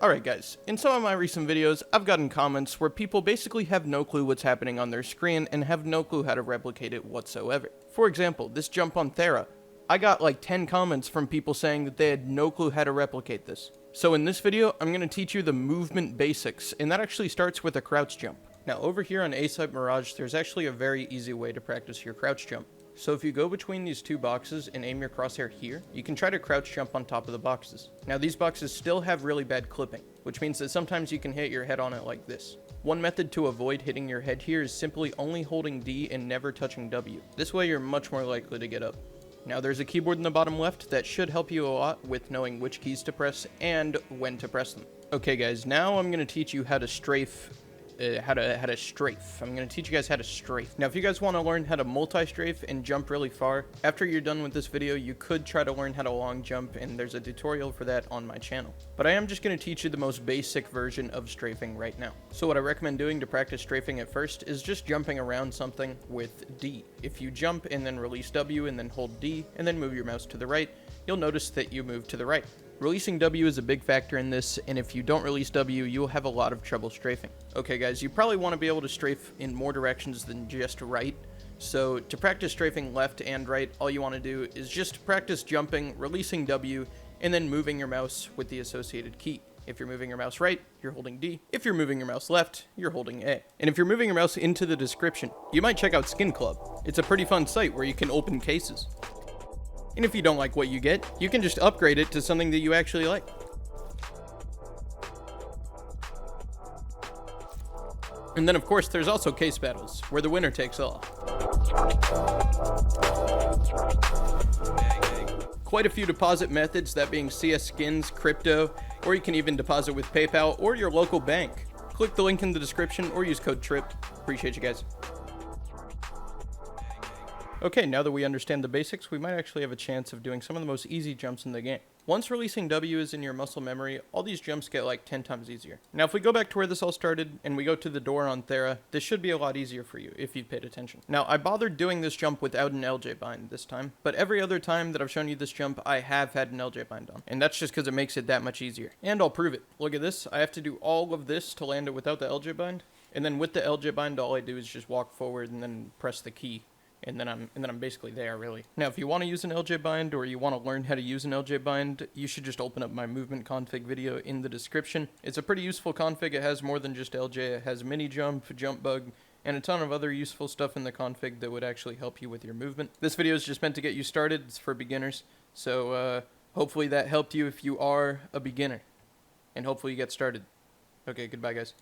Alright guys, in some of my recent videos, I've gotten comments where people basically have no clue what's happening on their screen and have no clue how to replicate it whatsoever. For example, this jump on Thera. I got like 10 comments from people saying that they had no clue how to replicate this. So in this video, I'm going to teach you the movement basics, and that actually starts with a crouch jump. Now over here on A-Site Mirage, there's actually a very easy way to practice your crouch jump. So if you go between these two boxes and aim your crosshair here, you can try to crouch jump on top of the boxes. Now these boxes still have really bad clipping, which means that sometimes you can hit your head on it like this. One method to avoid hitting your head here is simply only holding D and never touching W. This way you're much more likely to get up. Now there's a keyboard in the bottom left that should help you a lot with knowing which keys to press and when to press them. Okay guys, now I'm going to teach you how to strafe. I'm going to teach you guys how to strafe. Now, if you guys want to learn how to multi-strafe and jump really far, after you're done with this video, you could try to learn how to long jump, and there's a tutorial for that on my channel. But I am just going to teach you the most basic version of strafing right now. So what I recommend doing to practice strafing at first is just jumping around something with D. If you jump and then release W and then hold D and then move your mouse to the right, you'll notice that you move to the right. Releasing W is a big factor in this, and if you don't release W, you'll have a lot of trouble strafing. Okay guys, you probably want to be able to strafe in more directions than just right. So to practice strafing left and right, all you want to do is just practice jumping, releasing W, and then moving your mouse with the associated key. If you're moving your mouse right, you're holding D. If you're moving your mouse left, you're holding A. And if you're moving your mouse into the description, you might check out Skin Club. It's a pretty fun site where you can open cases. And if you don't like what you get, you can just upgrade it to something that you actually like. And then of course there's also case battles, where the winner takes all. Quite a few deposit methods, that being CS skins, crypto, or you can even deposit with PayPal or your local bank. Click the link in the description or use code Tripp. Appreciate you guys. Okay, now that we understand the basics, we might actually have a chance of doing some of the most easy jumps in the game. Once releasing W is in your muscle memory, all these jumps get like 10 times easier. Now if we go back to where this all started, and we go to the door on Thera, this should be a lot easier for you, if you've paid attention. Now I bothered doing this jump without an LJ bind this time, but every other time that I've shown you this jump, I have had an LJ bind on. And that's just because it makes it that much easier. And I'll prove it. Look at this, I have to do all of this to land it without the LJ bind, and then with the LJ bind, all I do is just walk forward and then press the key. And then I'm basically there, really. Now, if you want to use an LJ bind, or you want to learn how to use an LJ bind, you should just open up my movement config video in the description. It's a pretty useful config. It has more than just LJ. It has mini jump, jump bug, and a ton of other useful stuff in the config that would actually help you with your movement. This video is just meant to get you started. It's for beginners. So hopefully that helped you if you are a beginner. And hopefully you get started. Okay, goodbye guys.